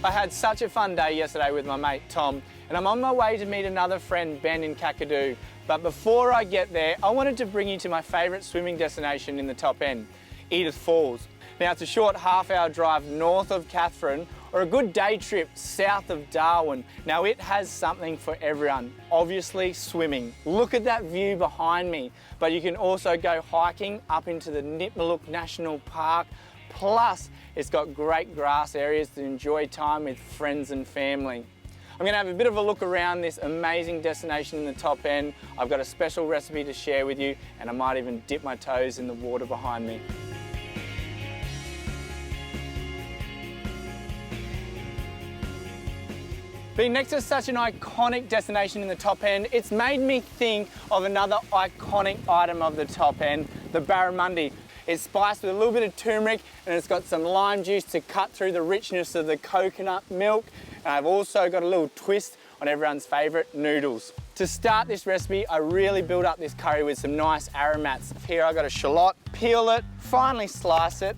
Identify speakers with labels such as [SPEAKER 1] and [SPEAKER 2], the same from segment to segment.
[SPEAKER 1] I had such a fun day yesterday with my mate Tom, and I'm on my way to meet another friend, Ben, in Kakadu. But before I get there, I wanted to bring you to my favourite swimming destination in the top end, Edith Falls. Now it's a short half-hour drive north of Katherine, or a good day trip south of Darwin. Now it has something for everyone. Obviously swimming. Look at that view behind me. But you can also go hiking up into the Nipmaluk National Park. Plus, it's got great grass areas to enjoy time with friends and family. I'm going to have a bit of a look around this amazing destination in the top end. I've got a special recipe to share with you, and I might even dip my toes in the water behind me. Being next to such an iconic destination in the top end, it's made me think of another iconic item of the top end, the Barramundi. It's spiced with a little bit of turmeric, and it's got some lime juice to cut through the richness of the coconut milk. And I've also got a little twist on everyone's favourite noodles. To start this recipe, I really build up this curry with some nice aromats. Here I've got a shallot, peel it, finely slice it,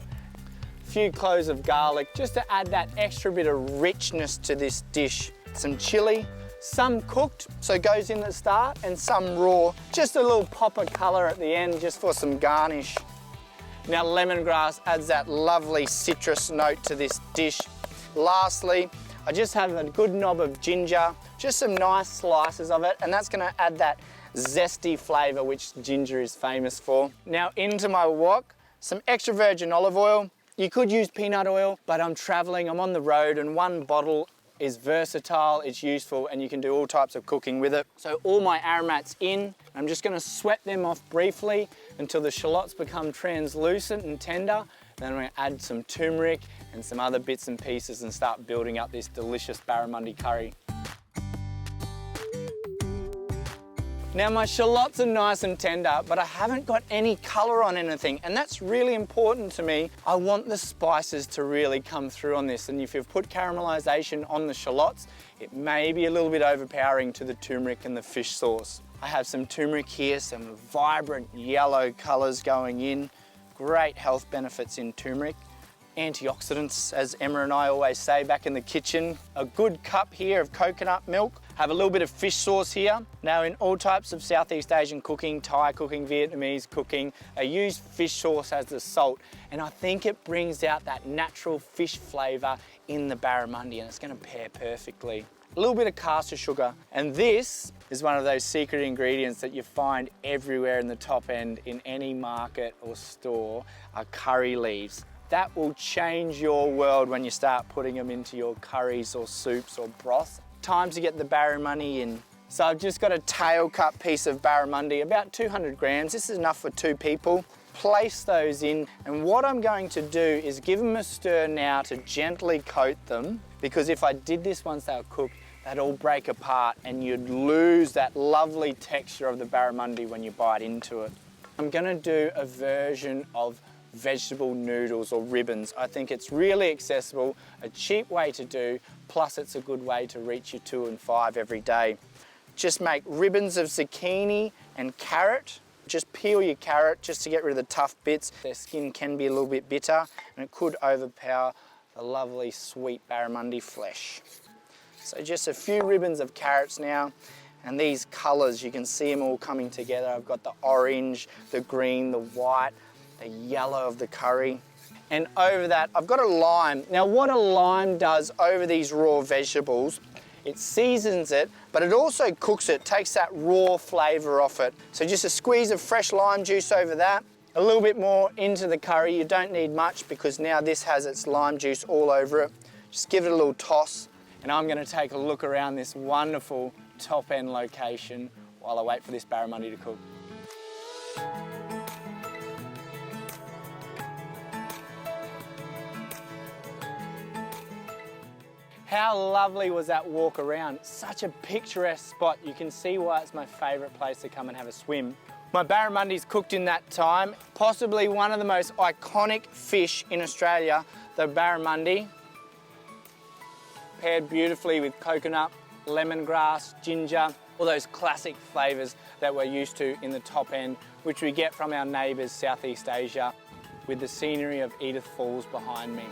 [SPEAKER 1] a few cloves of garlic, just to add that extra bit of richness to this dish. Some chilli, some cooked, so it goes in at the start, and some raw. Just a little pop of colour at the end, just for some garnish. Now lemongrass adds that lovely citrus note to this dish. Lastly, I just have a good knob of ginger, just some nice slices of it, and that's gonna add that zesty flavour which ginger is famous for. Now into my wok, some extra virgin olive oil. You could use peanut oil, but I'm travelling, I'm on the road, and one bottle is versatile, it's useful, and you can do all types of cooking with it. So all my aromats in, I'm just gonna sweat them off briefly until the shallots become translucent and tender. Then I'm gonna add some turmeric and some other bits and pieces and start building up this delicious barramundi curry. Now my shallots are nice and tender, but I haven't got any colour on anything, and that's really important to me. I want the spices to really come through on this, and if you've put caramelisation on the shallots, it may be a little bit overpowering to the turmeric and the fish sauce. I have some turmeric here, some vibrant yellow colours going in. Great health benefits in turmeric. Antioxidants, as Emma and I always say back in the kitchen. A good cup here of coconut milk. Have a little bit of fish sauce here. Now in all types of Southeast Asian cooking, Thai cooking, Vietnamese cooking, they use fish sauce as the salt, and I think it brings out that natural fish flavour in the barramundi, and it's going to pair perfectly. A little bit of caster sugar, and this is one of those secret ingredients that you find everywhere in the top end in any market or store, are curry leaves. That will change your world when you start putting them into your curries or soups or broth. Time to get the barramundi in. So I've just got a tail cut piece of barramundi, about 200 grams. This is enough for 2 people. Place those in, and what I'm going to do is give them a stir now to gently coat them, because if I did this once they were cooked, they'd all break apart and you'd lose that lovely texture of the barramundi when you bite into it. I'm gonna do a version of vegetable noodles or ribbons. I think it's really accessible, a cheap way to do, plus it's a good way to reach your 2 and 5 every day. Just make ribbons of zucchini and carrot. Just peel your carrot just to get rid of the tough bits. Their skin can be a little bit bitter, and it could overpower the lovely sweet barramundi flesh. So just a few ribbons of carrots now, and these colours, you can see them all coming together. I've got the orange, the green, the white, the yellow of the curry. And over that, I've got a lime. Now what a lime does over these raw vegetables, it seasons it, but it also cooks it, takes that raw flavour off it. So just a squeeze of fresh lime juice over that, a little bit more into the curry. You don't need much because now this has its lime juice all over it. Just give it a little toss, and I'm gonna take a look around this wonderful top end location while I wait for this barramundi to cook. How lovely was that walk around? Such a picturesque spot. You can see why it's my favourite place to come and have a swim. My barramundi's cooked in that time. Possibly one of the most iconic fish in Australia, the barramundi. Paired beautifully with coconut, lemongrass, ginger, all those classic flavours that we're used to in the top end, which we get from our neighbours Southeast Asia, with the scenery of Edith Falls behind me.